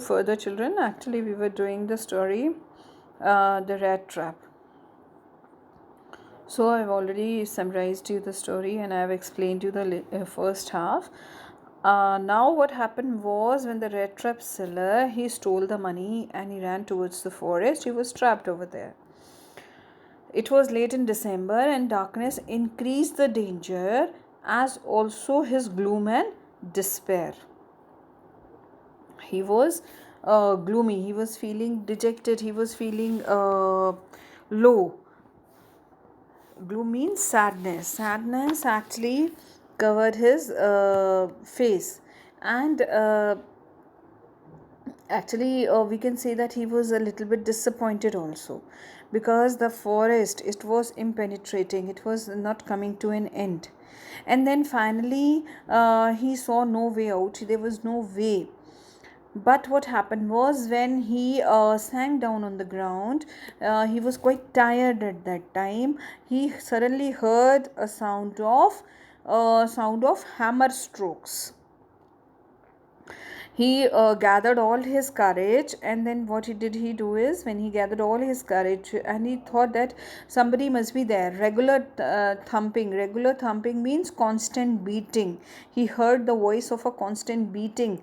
Further, children, actually we were doing the story, the rat trap. So I've already summarized you the story and I've explained you the first half. Now what happened was, when the rat trap seller, he stole the money and he ran towards the forest. He was trapped over there. It was late in December and darkness increased the danger, as also his gloom and despair. He was gloomy, he was feeling dejected, he was feeling low. Gloom means sadness. Sadness actually covered his face, and actually we can say that he was a little bit disappointed also, because the forest, it was impenetrating, it was not coming to an end. And then finally he saw no way out, there was no way. But what happened was, when he sank down on the ground, he was quite tired at that time. He suddenly heard a sound of hammer strokes. He gathered all his courage, and then what he do is, when he gathered all his courage and he thought that somebody must be there. Regular thumping means constant beating. He heard the voice of a constant beating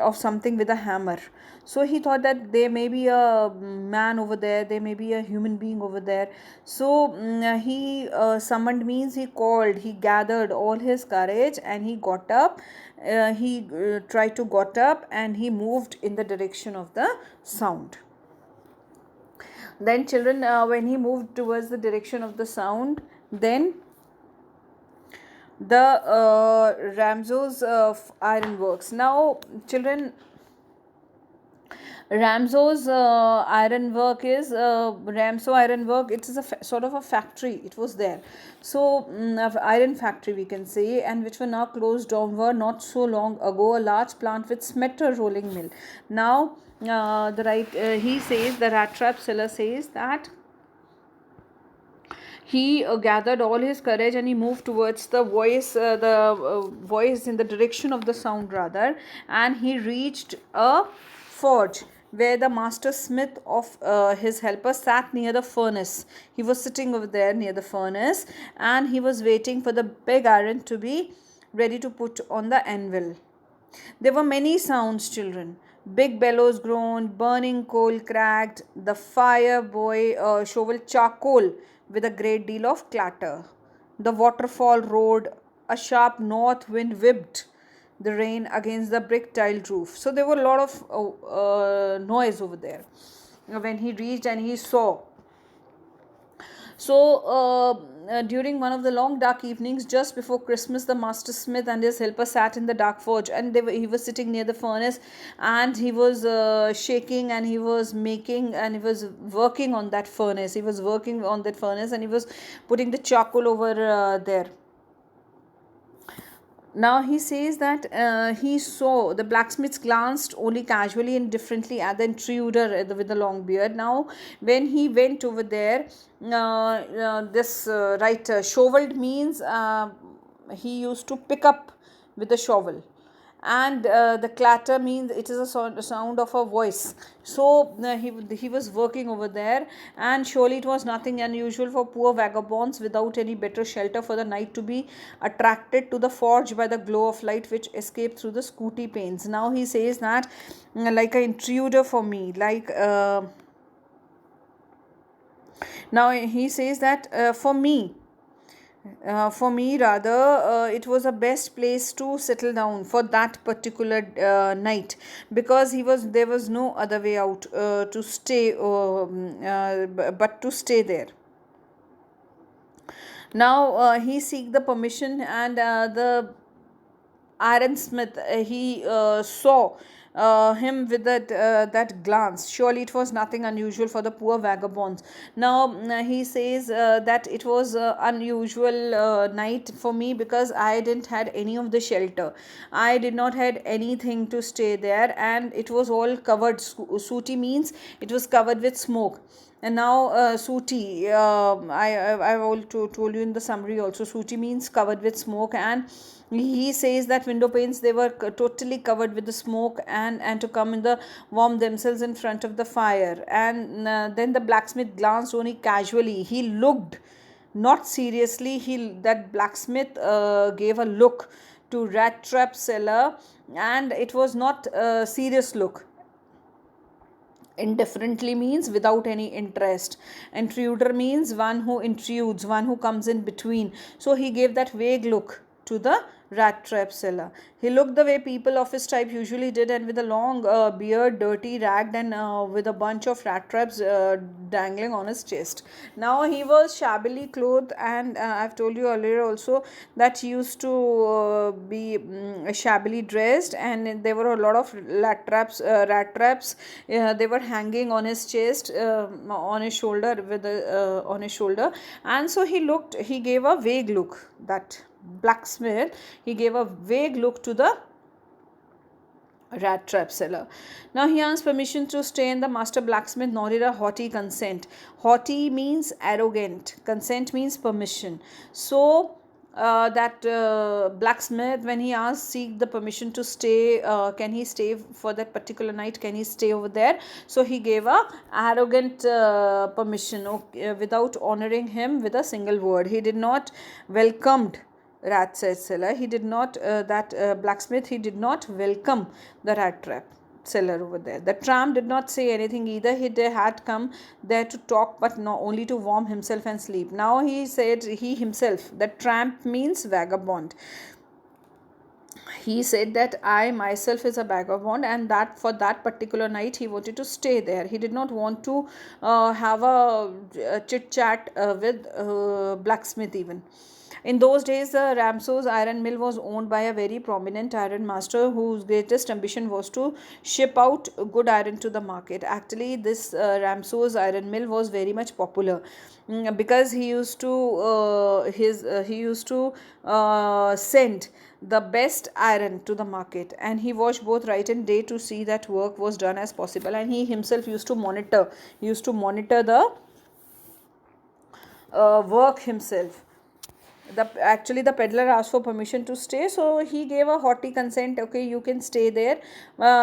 of something with a hammer. So he thought that there may be a man over there, there may be a human being over there. So he summoned, means he called, he gathered all his courage and he got up. He tried to got up and he moved in the direction of the sound. Then children, when he moved towards the direction of the sound, then the Ramzo's ironworks. Now children, Ramzo's ironwork is Ramso ironwork. It is a sort of a factory. It was there, so iron factory we can say, and which were now closed down. Were not so long ago a large plant with metal rolling mill. Now he says, the rat trap seller says that he gathered all his courage and he moved towards the voice in the direction of the sound rather, and he reached a forge where the master smith of his helper sat near the furnace. He was sitting over there near the furnace and he was waiting for the big iron to be ready to put on the anvil. There were many sounds, children. Big bellows groaned, burning coal cracked, the fire boy shoveled charcoal with a great deal of clatter. The waterfall roared, a sharp north wind whipped the rain against the brick tiled roof. So there were a lot of noise over there when he reached and he saw. So, during one of the long dark evenings just before Christmas, the master smith and his helper sat in the dark forge, and he was sitting near the furnace, and he was shaking, and he was making, and he was working on that furnace. He was working on that furnace, and he was putting the charcoal over there. Now he says that he saw the blacksmiths glanced only casually and differently at the intruder with the long beard. Now, when he went over there, shoveled means he used to pick up with the shovel, and the clatter means it is a sound of a voice. So he was working over there, and surely it was nothing unusual for poor vagabonds without any better shelter for the night to be attracted to the forge by the glow of light which escaped through the scooty panes. Now he says that like an intruder for me, like now he says that for me rather, it was the best place to settle down for that particular night, because there was no other way out to stay, but to stay there. Now he seek the permission, and the ironsmith, he saw him with that glance. Surely it was nothing unusual for the poor vagabonds. Now he says that it was unusual night for me, because I didn't had any of the shelter. I did not had anything to stay there, and it was all covered. Sooty means it was covered with smoke, And now Suti, I've told you in the summary also. Suti means covered with smoke, and he says that window panes, they were totally covered with the smoke, and to come in the warm themselves in front of the fire. And then the blacksmith glanced only casually. He looked, not seriously. That blacksmith gave a look to Rattrap seller, and it was not a serious look. Indifferently means without any interest. Intruder means one who intrudes, one who comes in between. So he gave that vague look to the rat trap seller. He looked the way people of his type usually did, and with a long beard, dirty, ragged, and with a bunch of rat traps dangling on his chest. Now he was shabbily clothed, and I've told you earlier also that he used to be shabbily dressed, and there were a lot of rat traps. They were hanging on his chest, on his shoulder, on his shoulder, and so he gave a vague look. That blacksmith, he gave a vague look to the rat trap seller. Now he asked permission to stay, and the master blacksmith nodded a haughty consent. Haughty means arrogant, consent means permission. So that blacksmith, when he asked, seek the permission to stay, can he stay for that particular night, can he stay over there? So he gave a arrogant permission, without honoring him with a single word. He did not welcomed rat seller. He did not blacksmith, he did not welcome the rat trap seller over there. The tramp did not say anything either. He had come there to talk, but not only to warm himself and sleep. Now he said, he himself, the tramp means vagabond. He said that I myself is a vagabond, and that for that particular night he wanted to stay there. He did not want to have a chit chat with blacksmith even. In those days, the Ramso's iron mill was owned by a very prominent iron master whose greatest ambition was to ship out good iron to the market. Actually, this Ramso's iron mill was very much popular because he used to send the best iron to the market, and he watched both night and day to see that work was done as possible, and he himself used to monitor the work himself. Actually the peddler asked for permission to stay, so he gave a haughty consent. Okay, you can stay there.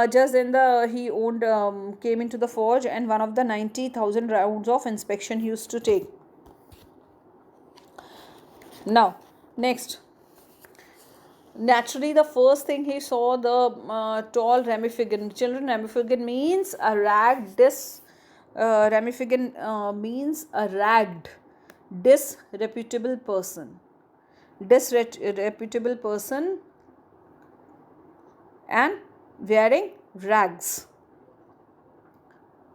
Just then he owned came into the forge, and one of the 90,000 rounds of inspection he used to take. Now next, naturally the first thing he saw, the tall ramifican. Children, ramifican means a ragged ramifican means a ragged, disreputable person. Disreputable person and wearing rags,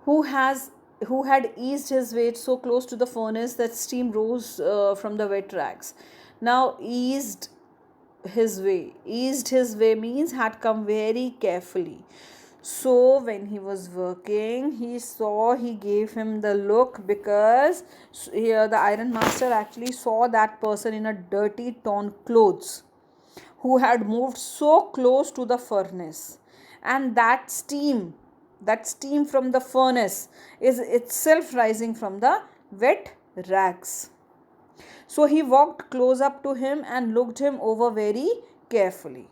who had eased his weight so close to the furnace that steam rose from the wet rags. Now eased his way means had come very carefully. So when he was working, he gave him the look, because here the iron master actually saw that person in a dirty torn clothes, who had moved so close to the furnace, and that steam from the furnace is itself rising from the wet rags. So he walked close up to him and looked him over very carefully.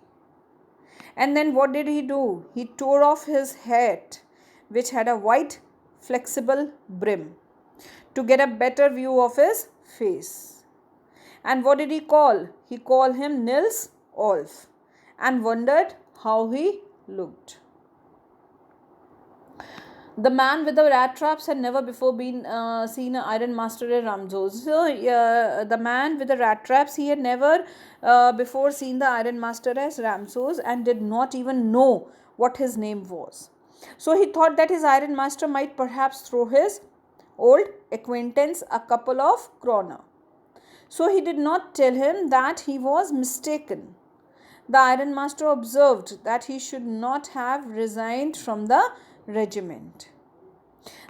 And then what did he do? He tore off his hat, which had a white flexible brim, to get a better view of his face. And what did he call? He called him Nils Olf, and wondered how he looked. The man with the rat traps had never before been seen an iron master at Ramzo's. So the man with the rat traps, he had never before seen the iron master as Ramzo's, and did not even know what his name was. So he thought that his iron master might perhaps throw his old acquaintance a couple of kroner. So he did not tell him that he was mistaken. The iron master observed that he should not have resigned from the regiment.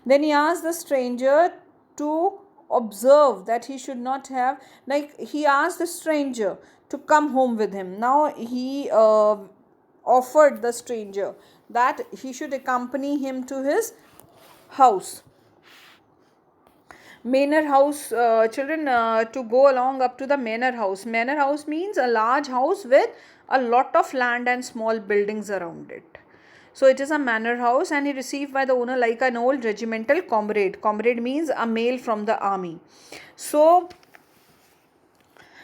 Then he asked the stranger to observe that he should not have, he asked the stranger to come home with him. Now he offered the stranger that he should accompany him to his house. Manor house, children, to go along up to the manor house. Manor house means a large house with a lot of land and small buildings around it. So it is a manor house, and he received by the owner like an old regimental comrade. Comrade means a male from the army. So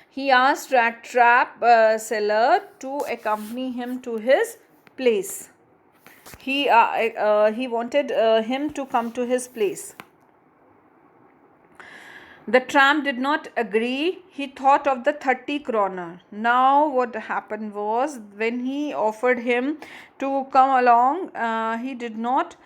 he asked Rattrap seller to accompany him to his place. He wanted him to come to his place. The tramp did not agree. He thought of the 30 kroner. Now, what happened was, when he offered him to come along, he did not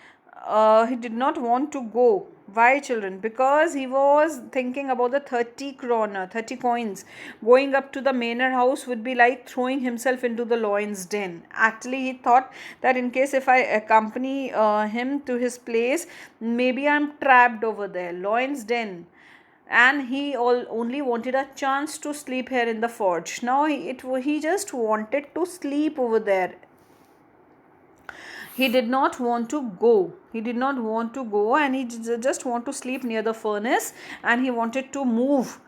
want to go. Why, children? Because he was thinking about the 30 kroner, 30 coins. Going up to the manor house would be like throwing himself into the lion's den. Actually, he thought that in case if I accompany him to his place, maybe I'm trapped over there. Lion's den, and he only wanted a chance to sleep here in the forge. Now he just wanted to sleep over there. He did not want to go. And he just want to sleep near the furnace, and he wanted to move.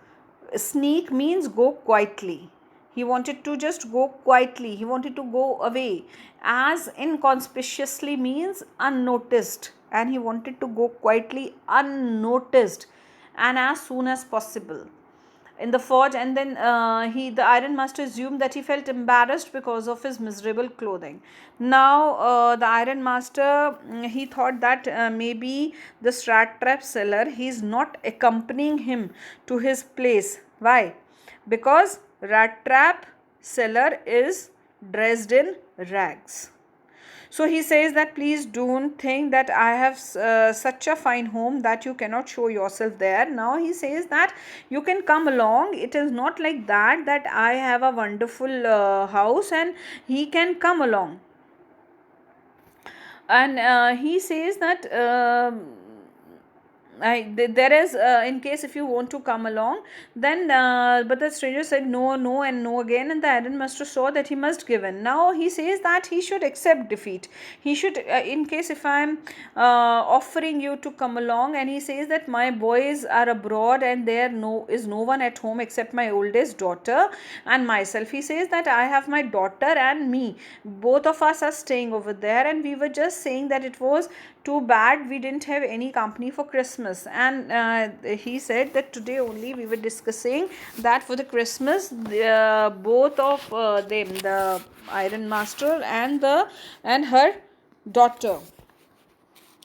Sneak means go quietly. He wanted to just go quietly. He wanted to go away. As inconspicuously means unnoticed, and he wanted to go quietly, unnoticed, and as soon as possible in the forge. And then the iron master assumed that he felt embarrassed because of his miserable clothing. Now the iron master, he thought that maybe the Rattrap seller, he is not accompanying him to his place. Why? Because Rattrap seller is dressed in rags. So he says that please don't think that I have such a fine home that you cannot show yourself there. Now he says that you can come along. It is not like that I have a wonderful house and he can come along. And he says that there is in case if you want to come along, then but the stranger said no, no, and no again, and the iron master saw that he must give in. Now he says that he should accept defeat. He should, in case if I am offering you to come along, and he says that my boys are abroad and there is no one at home except my oldest daughter and myself. He says that I have my daughter and me, both of us are staying over there, and we were just saying that it was too bad we didn't have any company for Christmas. And he said that today only we were discussing that for the Christmas, both of them, the iron master and her daughter,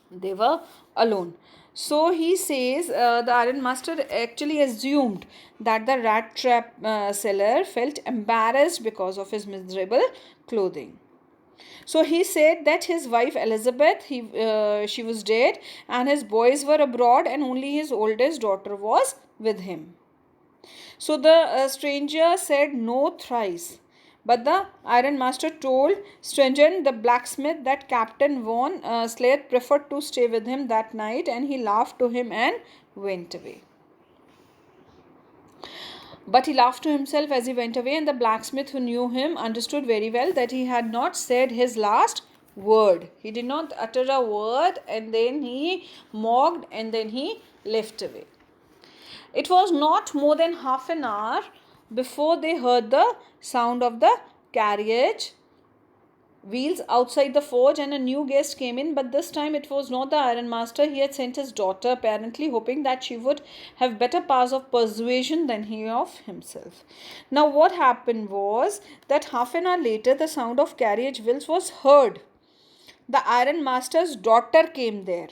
they were alone. So he says the iron master actually assumed that the Rattrap seller felt embarrassed because of his miserable clothing. So he said that his wife Elizabeth, she was dead, and his boys were abroad, and only his oldest daughter was with him. So the stranger said no thrice. But the iron master told St. the blacksmith that Captain Von Slaith preferred to stay with him that night, and he laughed to him and went away. But he laughed to himself as he went away, and the blacksmith, who knew him, understood very well that he had not said his last word. He did not utter a word, and then he mocked, and then he left away. It was not more than half an hour before they heard the sound of the carriage wheels outside the forge, and a new guest came in. But this time it was not the iron master. He had sent his daughter, apparently hoping that she would have better powers of persuasion than he of himself. Now what happened was that half an hour later the sound of carriage wheels was heard. The iron master's daughter came there,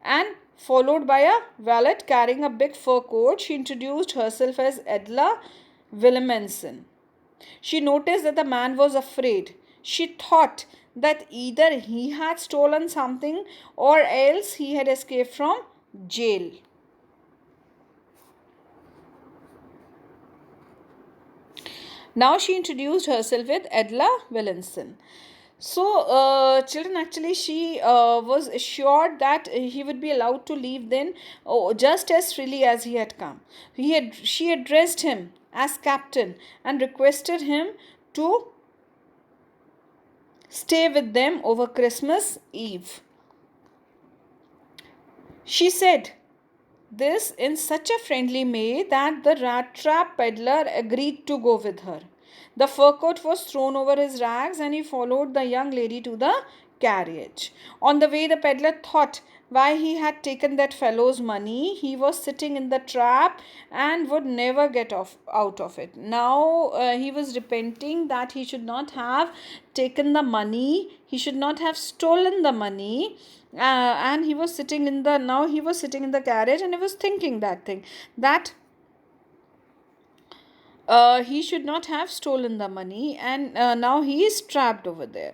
and followed by a valet carrying a big fur coat. She introduced herself as Edla Williamson. She noticed that the man was afraid. She thought that either he had stolen something or else he had escaped from jail. Now she introduced herself with Edla Williamson. So, children, actually, she was assured that he would be allowed to leave then, just as freely as he had come. She addressed him as captain and requested him to stay with them over Christmas Eve. She said this in such a friendly way that the rat trap peddler agreed to go with her. The fur coat was thrown over his rags and he followed the young lady to the carriage. On the way, the peddler thought why he had taken that fellow's money. He was sitting in the trap and would never get out of it. Now he was repenting that he should not have taken the money, he should not have stolen the money. And he was sitting in the now he was sitting in the carriage and he was thinking that thing that he should not have stolen the money, and now he is trapped over there.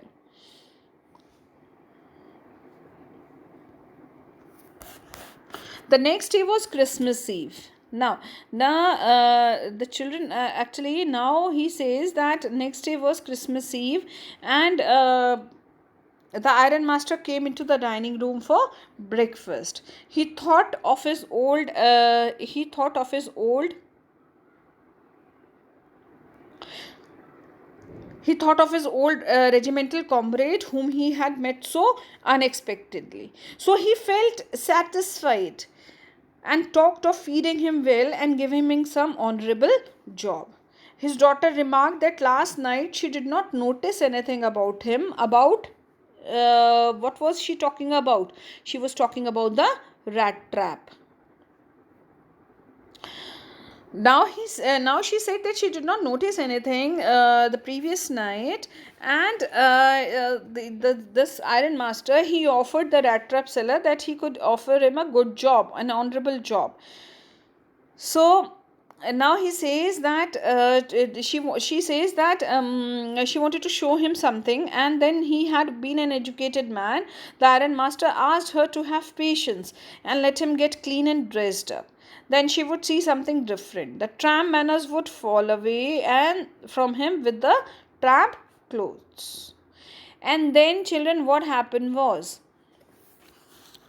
The next day was Christmas Eve. Now, the children actually now he says that next day was Christmas Eve, and the iron master came into the dining room for breakfast. He thought of his old. He thought of his old regimental comrade whom he had met so unexpectedly. So he felt satisfied and talked of feeding him well and giving him some honorable job. His daughter remarked that last night she did not notice anything about him. About what was she talking about? She was talking about the rat trap. Now she said that she did not notice anything the previous night, and this iron master, he offered the rat trap seller that he could offer him a good job, an honorable job. So now he says that she says that she wanted to show him something, and then he had been an educated man. The iron master asked her to have patience and let him get clean and dressed up. Then she would see something different. The tramp manners would fall away and from him with the tramp clothes. And then, children, what happened was,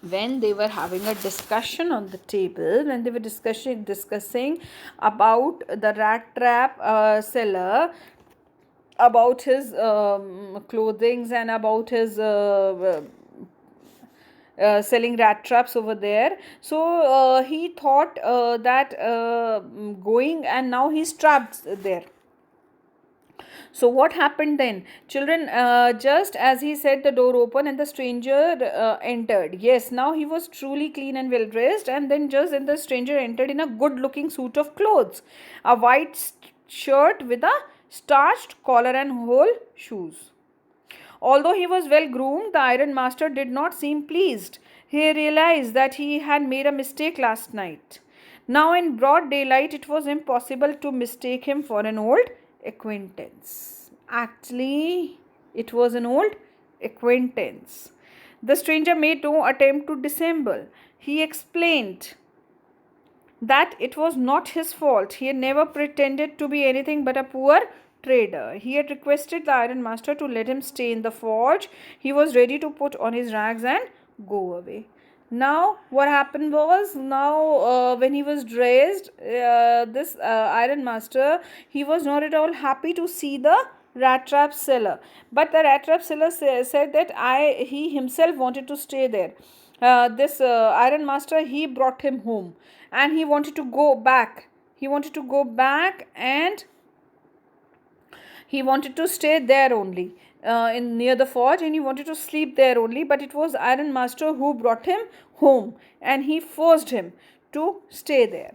when they were having a discussion on the table, when they were discussing about the rat trap seller, about his clothings and about his selling rat traps over there. So he thought that going, and now he's trapped there. So what happened then? Children, just as he said, the door opened and the stranger entered. Yes, now he was truly clean and well dressed, and then just then the stranger entered in a good looking suit of clothes, a white shirt with a starched collar and whole shoes. Although he was well groomed, the iron master did not seem pleased. He realized that he had made a mistake last night. Now, in broad daylight, it was impossible to mistake him for an old acquaintance. Actually, it was an old acquaintance. The stranger made no attempt to dissemble. He explained that it was not his fault. He had never pretended to be anything but a poor trader. He had requested the iron master to let him stay in the forge. He was ready to put on his rags and go away. Now, what happened was, now when he was dressed, this iron master, he was not at all happy to see the rat trap seller. But the rat trap seller said that he himself wanted to stay there. This iron master, he brought him home, and he wanted to go back. He wanted to go back, and he wanted to stay there only, in near the forge, and he wanted to sleep there only. But it was iron master who brought him home, and he forced him to stay there.